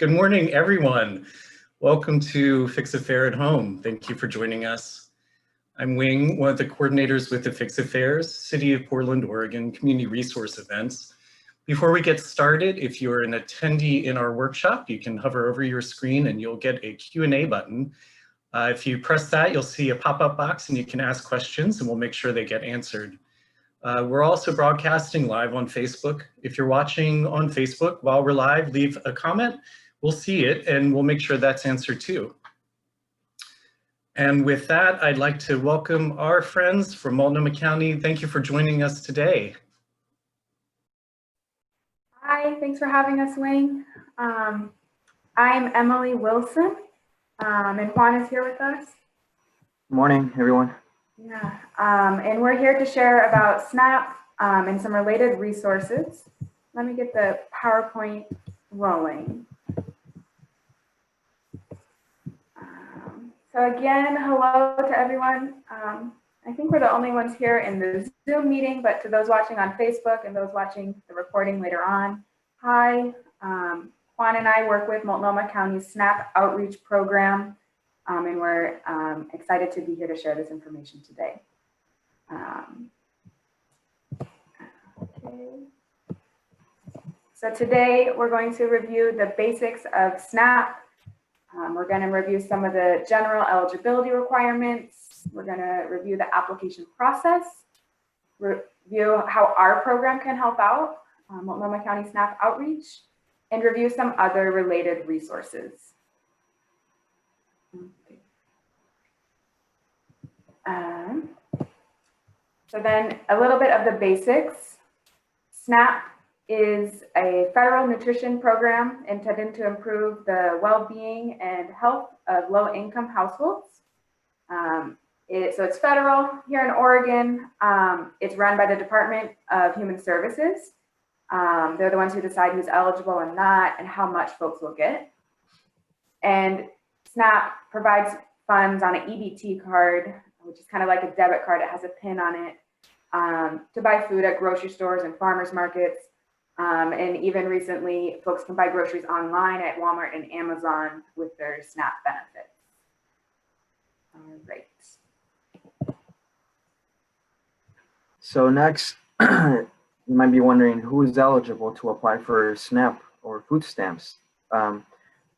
Good morning, everyone. Welcome to Fix It Fair at Home. Thank you for joining us. I'm Wing, one of the coordinators with the Fix It Fair's City of Portland, Oregon Community Resource Events. Before we get started, if you're an attendee in our workshop, you can hover over your screen and you'll get a Q&A button. If you press that, you'll see a pop-up box and you can ask questions and we'll make sure they get answered. We're also broadcasting live on Facebook. If you're watching on Facebook while we're live, leave a comment. We'll see it and we'll make sure that's answered too. And with that, I'd like to welcome our friends from Multnomah County. Thank you for joining us today. Hi, thanks for having us, Wing. I'm Emily Wilson, and Juan is here with us. Good morning, everyone. Yeah, and we're here to share about SNAP and some related resources. Let me get the PowerPoint rolling. So again, hello to everyone. I think we're the only ones here in the Zoom meeting, but to those watching on Facebook and those watching the recording later on, hi. Juan and I work with Multnomah County SNAP outreach program, and we're excited to be here to share this information today. Okay. So today we're going to review the basics of SNAP. We're going to review some of the general eligibility requirements. We're going to review the application process, review how our program can help out, Multnomah County SNAP outreach, and review some other related resources. Okay. So then a little bit of the basics. SNAP is a federal nutrition program intended to improve the well-being and health of low-income households. So it's federal here in Oregon. It's run by the Department of Human Services. They're the ones who decide who's eligible and not and how much folks will get. And SNAP provides funds on an EBT card, which is kind of like a debit card. It has a pin on it, to buy food at grocery stores and farmers markets. And even recently, folks can buy groceries online at Walmart and Amazon with their SNAP benefits. All right. So next, you might be wondering who is eligible to apply for SNAP or food stamps.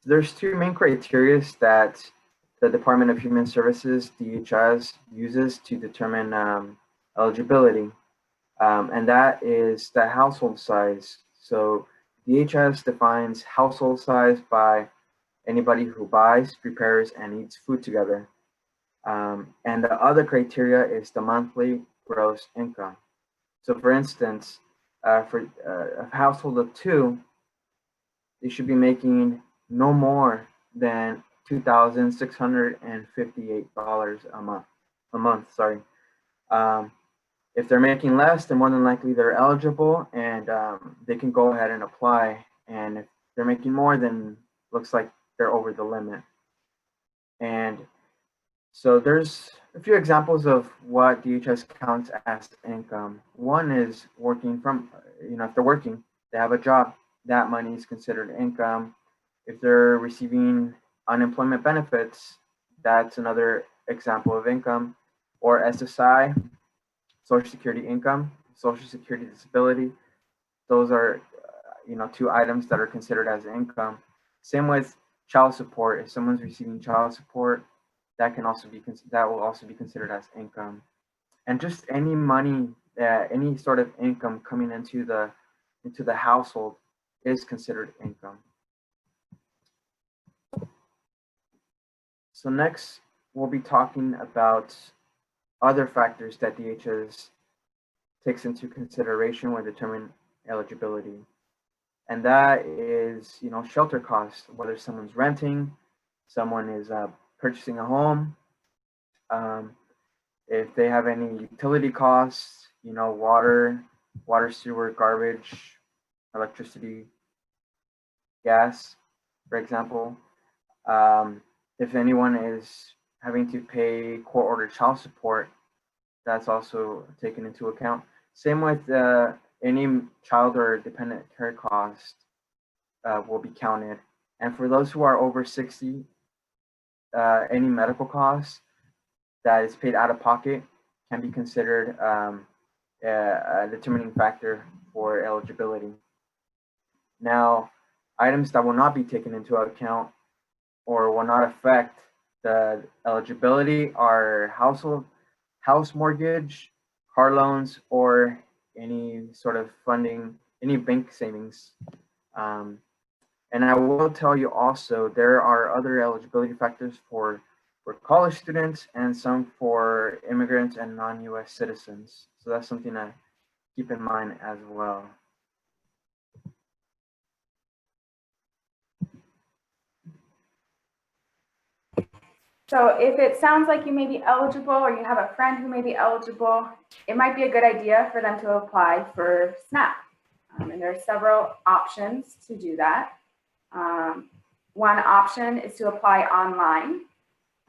There's two main criteria that the Department of Human Services, DHS, uses to determine eligibility. And that is the household size. So DHS defines household size by anybody who buys, prepares, and eats food together. And the other criteria is the monthly gross income. So for instance, for a household of two, they should be making no more than $2,658 a month. If they're making less, then more than likely they're eligible and they can go ahead and apply. And if they're making more, then looks like they're over the limit. And so there's a few examples of what DHS counts as income. One is working from, if they're working, they have a job, that money is considered income. If they're receiving unemployment benefits, that's another example of income. Or SSI, Social Security income, Social Security disability. Those are, two items that are considered as income. Same with child support. If someone's receiving child support, that will also be considered as income. And just any money, any sort of income coming into the household is considered income. So next, we'll be talking about other factors that DHS takes into consideration when determining eligibility. And that is, shelter costs, whether someone's renting, someone is purchasing a home, if they have any utility costs, water, sewer, garbage, electricity, gas, for example. If anyone is having to pay court-ordered child support, that's also taken into account. Same with any child or dependent care cost will be counted And for those who are over 60, any medical costs that is paid out of pocket can be considered a determining factor for eligibility. Now, items that will not be taken into account or will not affect the eligibility are house mortgage, car loans, or any sort of funding, any bank savings. And I will tell you also, there are other eligibility factors for college students and some for immigrants and non-US citizens. So that's something to keep in mind as well. So if it sounds like you may be eligible or you have a friend who may be eligible, it might be a good idea for them to apply for SNAP. And there are several options to do that. One option is to apply online.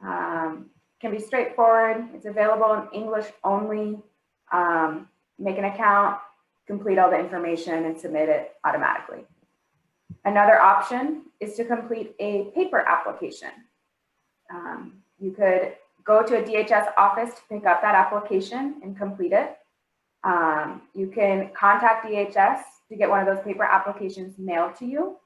Can be straightforward. It's available in English only. Make an account, complete all the information, and submit it automatically. Another option is to complete a paper application. You could go to a DHS office to pick up that application and complete it. You can contact DHS to get one of those paper applications mailed to you.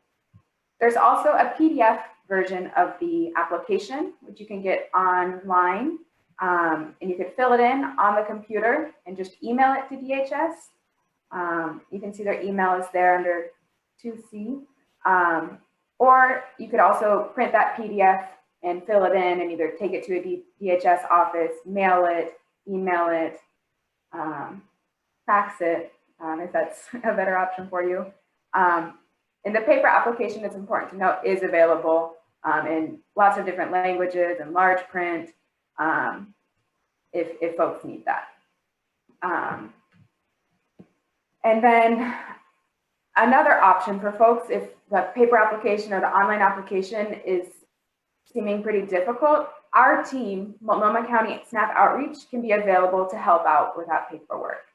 There's also a PDF version of the application, which you can get online, and you could fill it in on the computer and just email it to DHS. You can see their email is there under 2C. Or you could also print that PDF and fill it in and either take it to a DHS office, mail it, email it, fax it, if that's a better option for you. And the paper application, it's important to note, is available in lots of different languages and large print if folks need that. And then another option for folks, if the paper application or the online application is seeming pretty difficult, our team, Multnomah County SNAP Outreach, can be available to help out with that paperwork.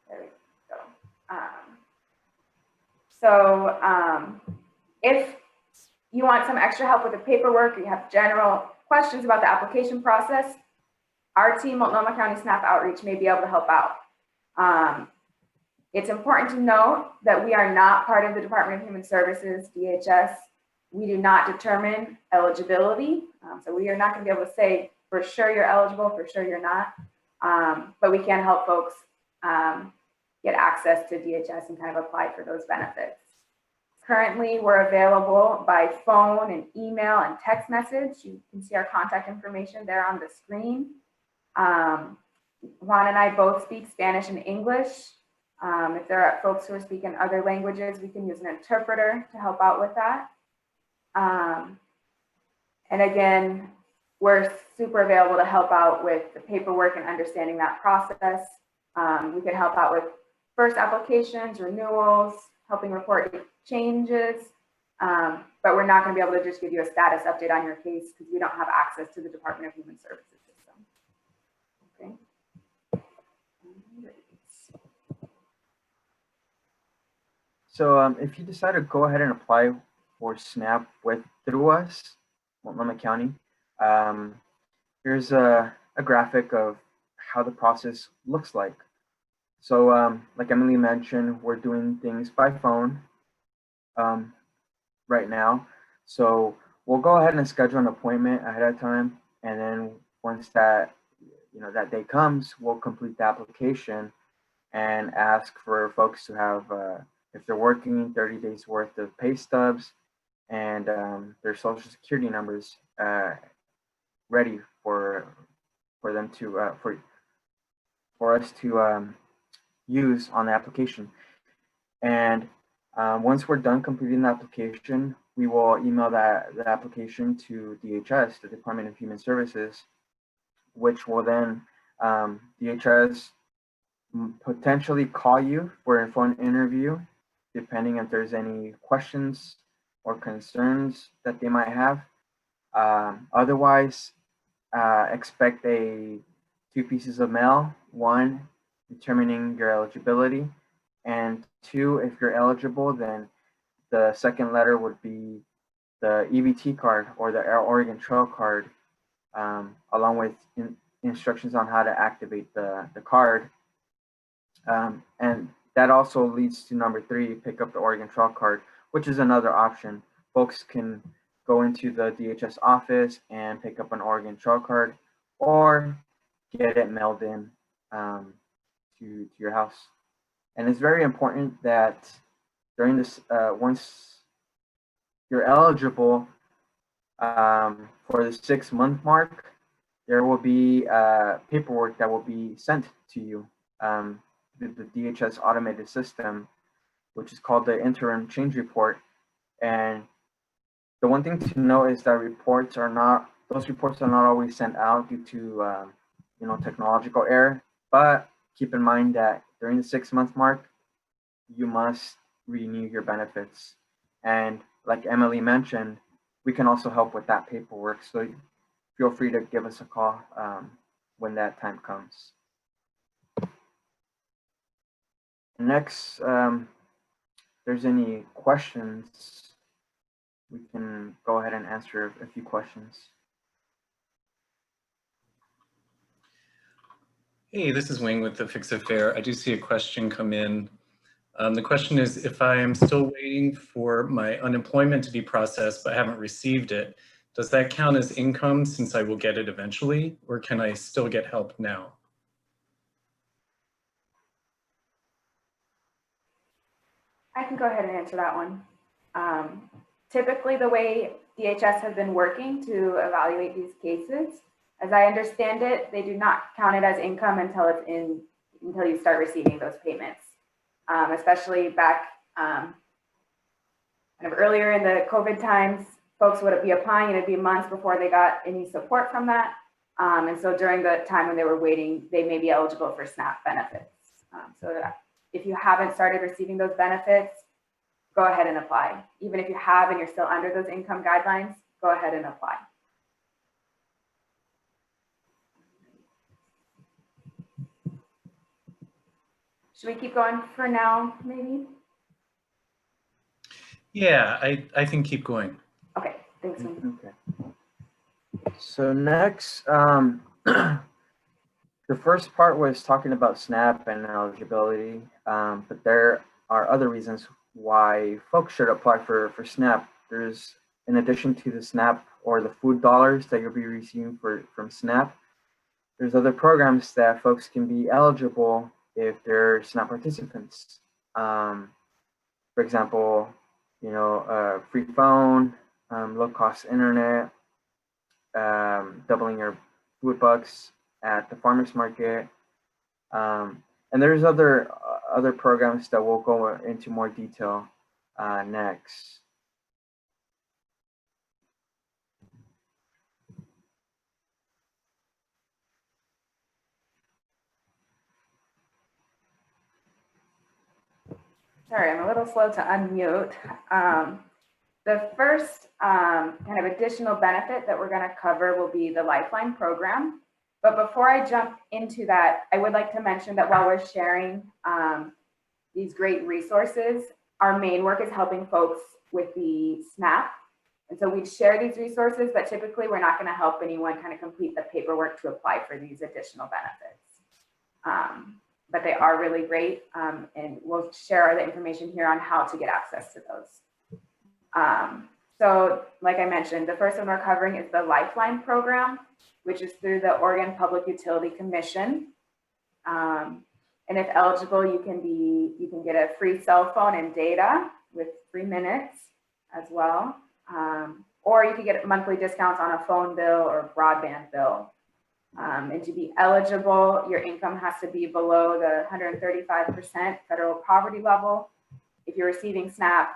There we go. If you want some extra help with the paperwork, or you have general questions about the application process, our team, Multnomah County SNAP Outreach, may be able to help out. It's important to note that we are not part of the Department of Human Services, DHS. We do not determine eligibility. So we are not going to be able to say for sure you're eligible, for sure you're not. But we can help folks get access to DHS and kind of apply for those benefits. Currently, we're available by phone and email and text message. You can see our contact information there on the screen. Juan and I both speak Spanish and English. If there are folks who are speaking other languages, we can use an interpreter to help out with that. And again, we're super available to help out with the paperwork and understanding that process. We can help out with first applications, renewals, helping report changes, but we're not going to be able to just give you a status update on your case because we don't have access to the Department of Human Services system. Okay. So if you decide to go ahead and apply for SNAP through us, Multnomah County, here's a graphic of how the process looks like. So like Emily mentioned, we're doing things by phone right now. So we'll go ahead and schedule an appointment ahead of time. And then once that, that day comes, we'll complete the application and ask for folks to have, if they're working, 30 days worth of pay stubs and their social security numbers ready for them to, for us to use on the application. And once we're done completing the application, we will email the application to DHS, the Department of Human Services, which will then DHS potentially call you for a phone interview, depending if there's any questions or concerns that they might have. Otherwise, expect two pieces of mail, one determining your eligibility And 2, if you're eligible, then the second letter would be the EBT card or the Oregon Trail card, along with instructions on how to activate the card. And that also leads to number 3, pick up the Oregon Trail card, which is another option. Folks can go into the DHS office and pick up an Oregon Trail card, or get it mailed in to your house. And it's very important that during this, once you're eligible for the 6-month mark, there will be paperwork that will be sent to you. The DHS automated system, which is called the interim change report. And the one thing to know is that those reports are not always sent out due to technological error. But keep in mind that during the 6-month mark, you must renew your benefits. And like Emily mentioned, we can also help with that paperwork. So feel free to give us a call when that time comes. Next, if there's any questions, we can go ahead and answer a few questions. Hey, this is Wing with the Fix It Fair. I do see a question come in. The question is, if I am still waiting for my unemployment to be processed but haven't received it, does that count as income since I will get it eventually, or can I still get help now? I can go ahead and answer that one. Typically, the way DHS has been working to evaluate these cases, as I understand it, they do not count it as income until you start receiving those payments. Especially back kind of earlier in the COVID times, folks would be applying and it'd be months before they got any support from that. And so during the time when they were waiting, they may be eligible for SNAP benefits. So that if you haven't started receiving those benefits, go ahead and apply. Even if you have and you're still under those income guidelines, go ahead and apply. Should we keep going for now, maybe? Yeah, I think keep going. Okay, thanks. Okay. So next, the first part was talking about SNAP and eligibility, but there are other reasons why folks should apply for SNAP. There's, in addition to the SNAP or the food dollars that you'll be receiving from SNAP, there's other programs that folks can be eligible if they're SNAP participants. For example, free phone, low-cost internet, doubling your food bucks at the farmers market, and there's other programs that we'll go into more detail next. Sorry, I'm a little slow to unmute. The first kind of additional benefit that we're going to cover will be the Lifeline program. But before I jump into that, I would like to mention that while we're sharing these great resources, our main work is helping folks with the SNAP. And so we share these resources, but typically we're not going to help anyone kind of complete the paperwork to apply for these additional benefits. But they are really great, and we'll share the information here on how to get access to those. So like I mentioned, the first one we're covering is the Lifeline program, which is through the Oregon Public Utility Commission. And if eligible, you can get a free cell phone and data with 3 minutes as well. Or you can get monthly discounts on a phone bill or broadband bill. And to be eligible, your income has to be below the 135% federal poverty level. If you're receiving SNAP,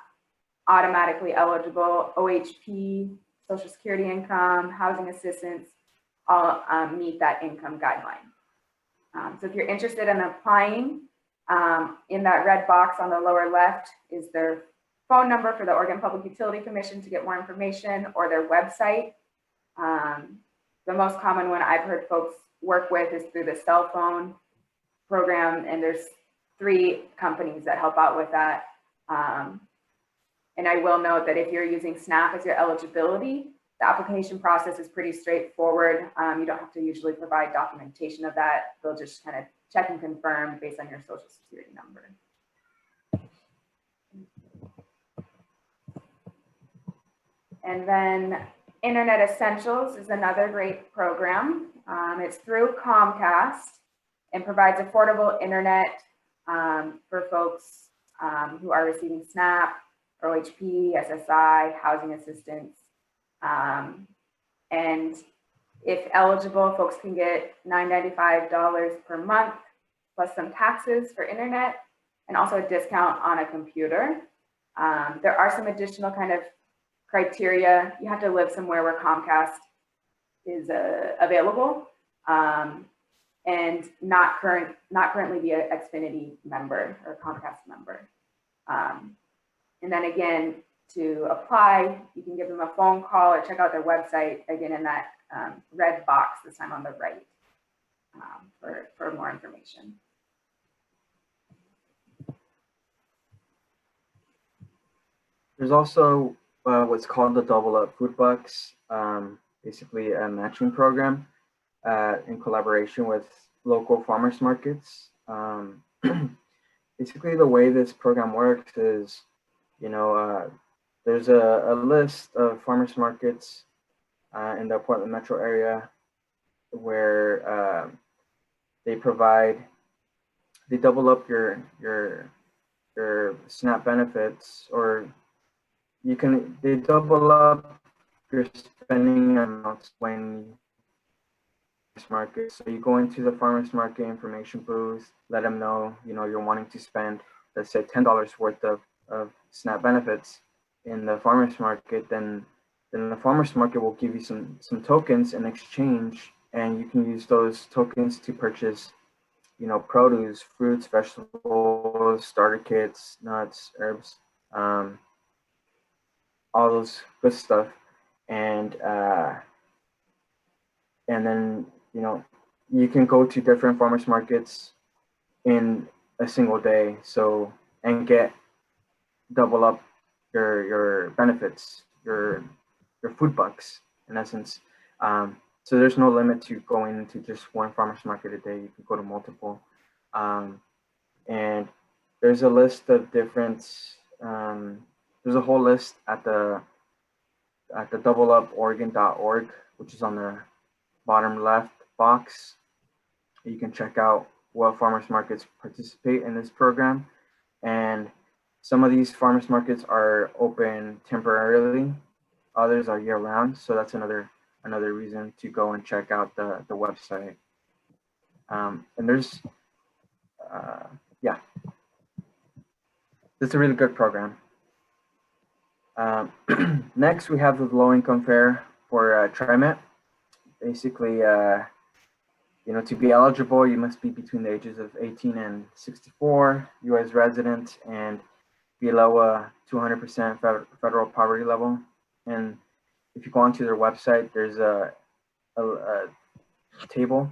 automatically eligible. OHP, Social Security income, housing assistance, all meet that income guideline. So if you're interested in applying, in that red box on the lower left is their phone number for the Oregon Public Utility Commission to get more information, or their website. The most common one I've heard folks work with is through the cell phone program, and there's 3 companies that help out with that. And I will note that if you're using SNAP as your eligibility, the application process is pretty straightforward. You don't have to usually provide documentation of that. They'll just kind of check and confirm based on your social security number. And then Internet Essentials is another great program. It's through Comcast and provides affordable internet for folks who are receiving SNAP, OHP, SSI, housing assistance. And if eligible, folks can get $995 per month plus some taxes for internet and also a discount on a computer. There are some additional kind of criteria. You have to live somewhere where Comcast is available and not currently be an Xfinity member or Comcast member. And then again, to apply, you can give them a phone call or check out their website, again, in that red box, this time on the right, for more information. There's also what's called the Double Up Food Bucks, basically a matching program in collaboration with local farmers markets. Basically, the way this program works is, there's a list of farmers markets in the Portland metro area where they double up your SNAP benefits, or they double up your spending amounts when market. So you go into the farmers market information booth, let them know, you're wanting to spend, let's say $10 worth of SNAP benefits in the farmers market, then the farmers market will give you some tokens in exchange, and you can use those tokens to purchase, produce, fruits, vegetables, starter kits, nuts, herbs, all those good stuff. And then, you can go to different farmers markets in a single day, and get double up your benefits, your food bucks, in essence. So there's no limit to going into just one farmers market a day. You can go to multiple. And there's a list of different, there's a whole list at the doubleuporegon.org, which is on the bottom left box. You can check out what farmers markets participate in this program. And some of these farmers markets are open temporarily, others are year round. So that's another reason to go and check out the website. And there's, it's a really good program. Next, we have the low income fare for TriMet. Basically, to be eligible, you must be between the ages of 18 and 64, U.S. resident, and below a 200% federal poverty level. And if you go onto their website, there's a table,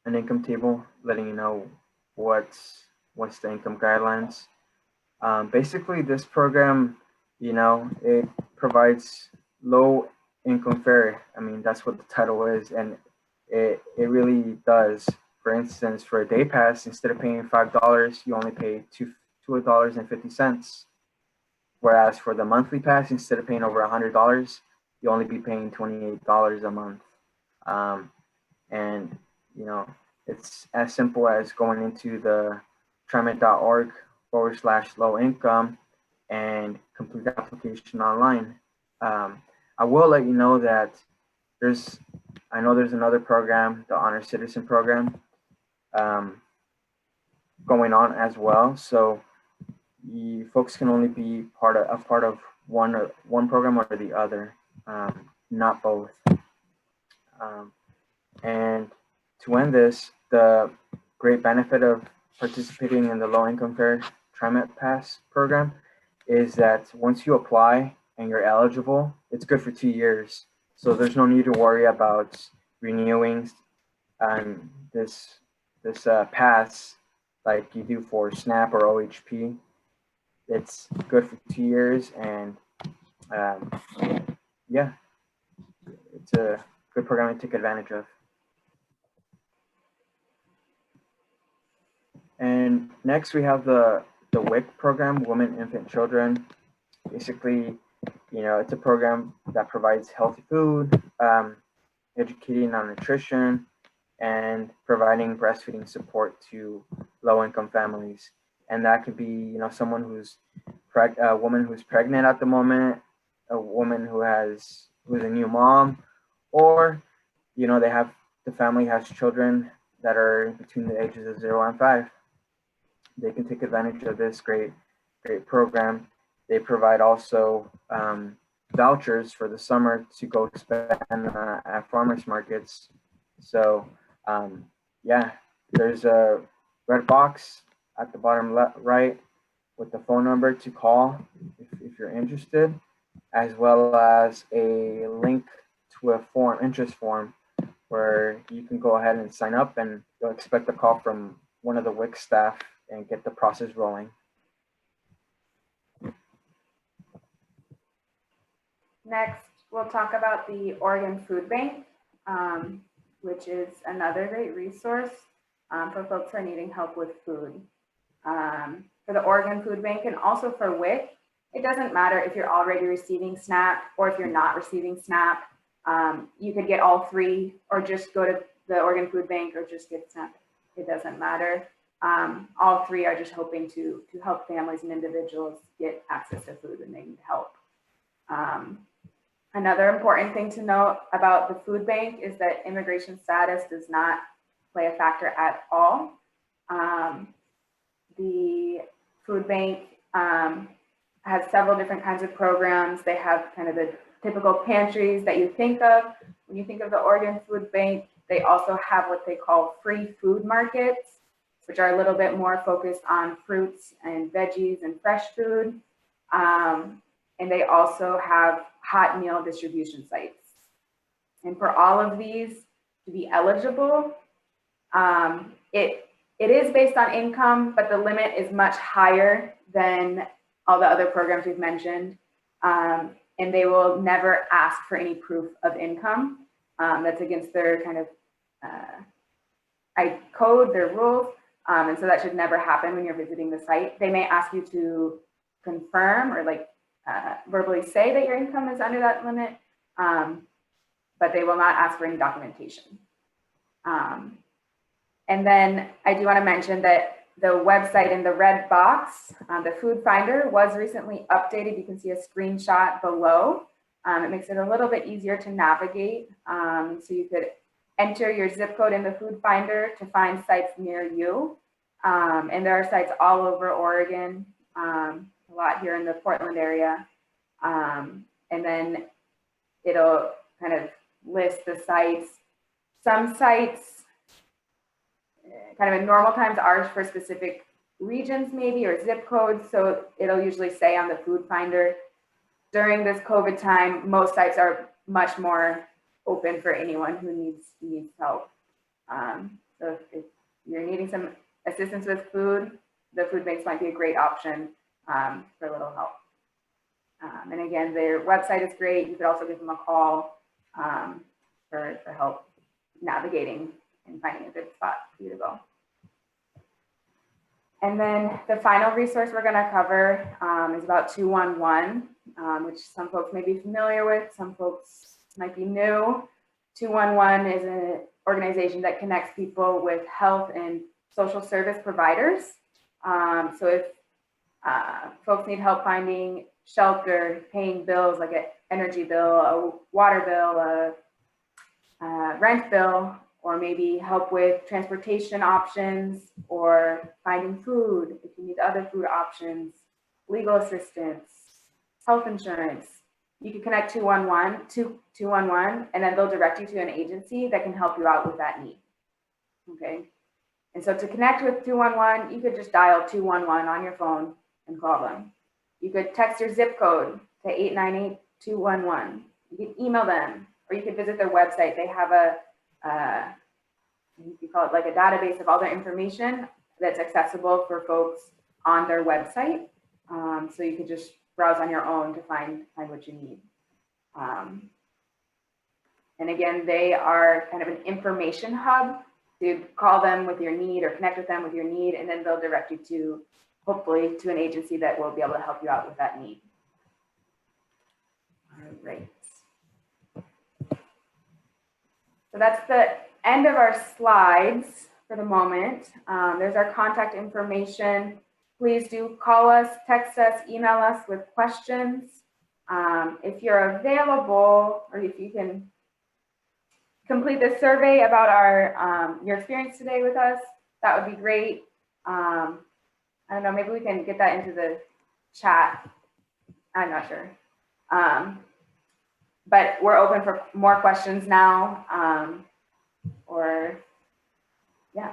an income table, letting you know what's the income guidelines. Basically, this program, it provides low income fare. I mean, that's what the title is, and it really does. For instance, for a day pass, instead of paying $5, you only pay $2.50. Whereas for the monthly pass, instead of paying over $100, you only be paying $28 a month. And it's as simple as going into the TriMet.org/low income and complete the application online. I will let you know that I know there's another program, the Honor Citizen program, going on as well. So you folks can only be part of one program or the other, not both. And to end this, the great benefit of participating in the low income fare TriMet Pass program is that once you apply and you're eligible, it's good for 2 years. So there's no need to worry about renewing this pass like you do for SNAP or OHP. It's good for 2 years, and yeah, it's a good program to take advantage of. And next we have the WIC program, Women, Infant, Children. Basically, it's a program that provides healthy food, educating on nutrition, and providing breastfeeding support to low-income families. And that could be, someone a woman who's pregnant at the moment, a woman who's a new mom, or, the family has children that are between the ages of 0 and 5. They can take advantage of this great program. They provide also vouchers for the summer to go spend at farmers markets. So yeah, there's a red box at the bottom right with the phone number to call if you're interested, as well as a link to a interest form, where you can go ahead and sign up, and you'll expect a call from one of the WIC staff and get the process rolling. Next, we'll talk about the Oregon Food Bank, which is another great resource for folks who are needing help with food. For the Oregon Food Bank and also for WIC, it doesn't matter if you're already receiving SNAP or if you're not receiving SNAP. You could get all three, or just go to the Oregon Food Bank, or just get SNAP. It doesn't matter. All three are just hoping to help families and individuals get access to food when they need help. Another important thing to note about the food bank is that immigration status does not play a factor at all. The food bank has several different kinds of programs. They have kind of the typical pantries that you think of when you think of the Oregon Food Bank. They also have what they call free food markets, which are a little bit more focused on fruits and veggies and fresh food. And they also have hot meal distribution sites. And for all of these to be eligible, it is based on income, but the limit is much higher than all the other programs we've mentioned. And they will never ask for any proof of income. That's against their kind of code, their rules. And so that should never happen when you're visiting the site. They may ask you to confirm or verbally say that your income is under that limit, but they will not ask for any documentation. And then I do want to mention that the website in the red box, the food finder, was recently updated. You can see a screenshot below. It makes it a little bit easier to navigate. So you could enter your zip code in the food finder to find sites near you. And there are sites all over Oregon, a lot here in the Portland area. And then it'll kind of list the sites. Some sites, kind of in normal times, are for specific regions maybe, or zip codes. So it'll usually say on the food finder, during this COVID time, most sites are much more open for anyone who needs help. So if you're needing some assistance with food, the food banks might be a great option for a little help. And again, their website is great. You could also give them a call for help navigating and finding a good spot for you to go. And then the final resource we're going to cover is about 211, which some folks may be familiar with, some folks might be new. 211 is an organization that connects people with health and social service providers. So if folks need help finding shelter, paying bills like an energy bill, a water bill, a rent bill, or maybe help with transportation options or finding food, if you need other food options, legal assistance, health insurance, you can connect 211, and then they'll direct you to an agency that can help you out with that need. Okay. And so to connect with 211, you could just dial 211 on your phone and call them. You could text your zip code to 898-211. You could email them, or you could visit their website. They have you call it like a database of all their information, that's accessible for folks on their website. So you could just browse on your own to find what you need. And again, they are kind of an information hub. So you call them with your need or connect with them with your need, and then they'll direct you to, hopefully, to an agency that will be able to help you out with that need. All right. So that's the end of our slides for the moment. There's our contact information. Please do call us, text us, email us with questions. If you're available, or if you can complete this survey about our your experience today with us, that would be great. I don't know, maybe we can get that into the chat. I'm not sure. But we're open for more questions now. Yeah.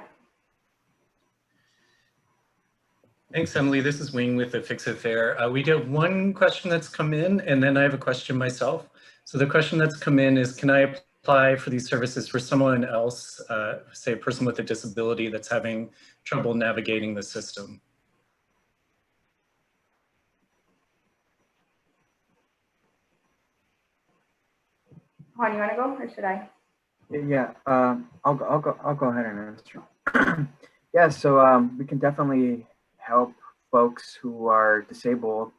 Thanks, Emily. This is Wing with the Fix It Fair. We do have one question that's come in, and then I have a question myself. So the question that's come in is, can I apply for these services for someone else, say a person with a disability that's having trouble navigating the system? Juan, you want to go, or should I? Yeah, I'll go ahead and answer. Yeah, so we can definitely help folks who are disabled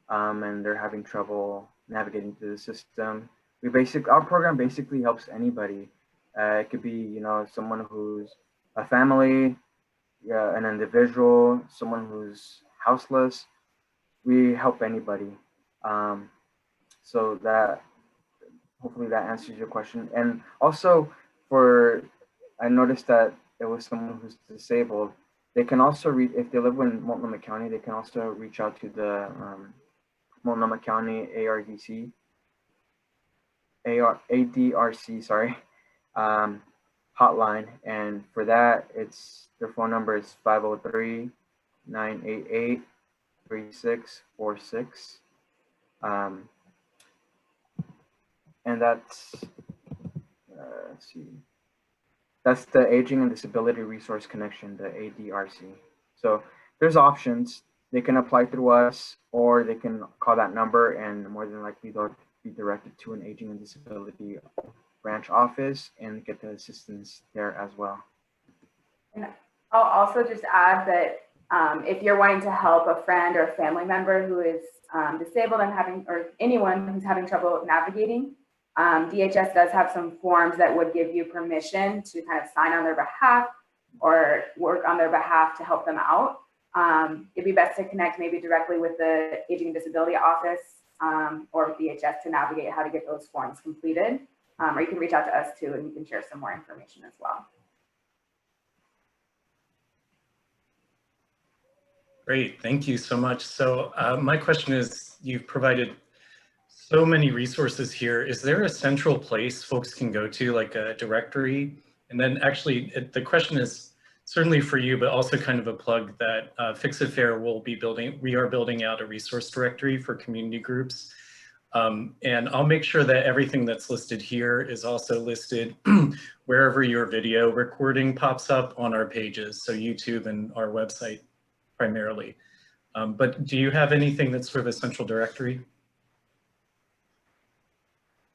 and they're having trouble navigating through the system. Our program basically helps anybody. It could be, you know, someone who's a family, an individual, someone who's houseless. We help anybody. So that hopefully that answers your question. And also I noticed that it was someone who's disabled. They can also read, if they live in Multnomah County, they can also reach out to the Multnomah County ADRC, sorry, hotline. And for that, their phone number is 503-988-3646. And that's, let's see, that's the Aging and Disability Resource Connection, the ADRC. So there's options. They can apply through us, or they can call that number, and more than likely they'll be directed to an Aging and Disability branch office and get the assistance there as well. And I'll also just add that if you're wanting to help a friend or a family member who is disabled and or anyone who's having trouble navigating, DHS does have some forms that would give you permission to kind of sign on their behalf or work on their behalf to help them out. It'd be best to connect maybe directly with the Aging and Disability Office or DHS to navigate how to get those forms completed. Or you can reach out to us too, and we can share some more information as well. Great, thank you so much. So my question is, you've provided so many resources here. Is there a central place folks can go to, like a directory? And then actually, the question is certainly for you, but also kind of a plug that Fix It Fair we are building out a resource directory for community groups. And I'll make sure that everything that's listed here is also listed wherever your video recording pops up on our pages, so YouTube and our website primarily. But do you have anything that's sort of a central directory?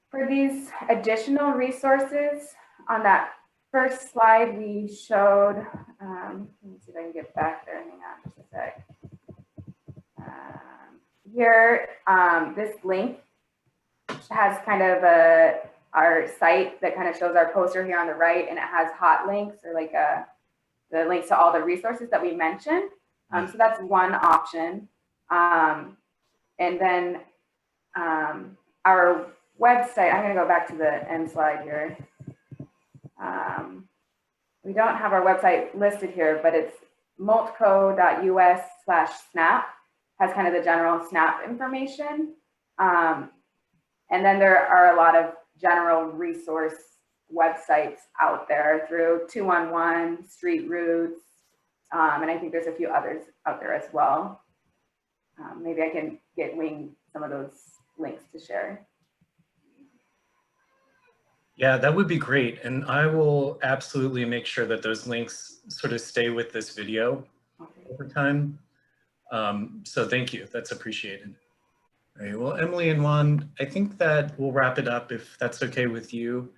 For these additional resources, on that first slide we showed, let me see if I can get back there, hang on just a sec. Here, this link has kind of our site that kind of shows our poster here on the right, and it has hot links, or like the links to all the resources that we mentioned. So that's one option. And then our website, I'm going to go back to the end slide here. We don't have our website listed here, but it's multco.us/snap, has kind of the general SNAP information. And then there are a lot of general resource websites out there through 211, Street Routes, and I think there's a few others out there as well. Maybe I can get Wing some of those links to share. Yeah, that would be great. And I will absolutely make sure that those links sort of stay with this video over time. So thank you, that's appreciated. All right, well, Emily and Juan, I think that we'll wrap it up if that's okay with you.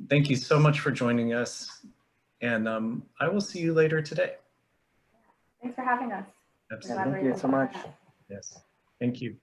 Thank you so much for joining us. And I will see you later today. Thanks for having us. Absolutely. Thank you so much. Yes, thank you.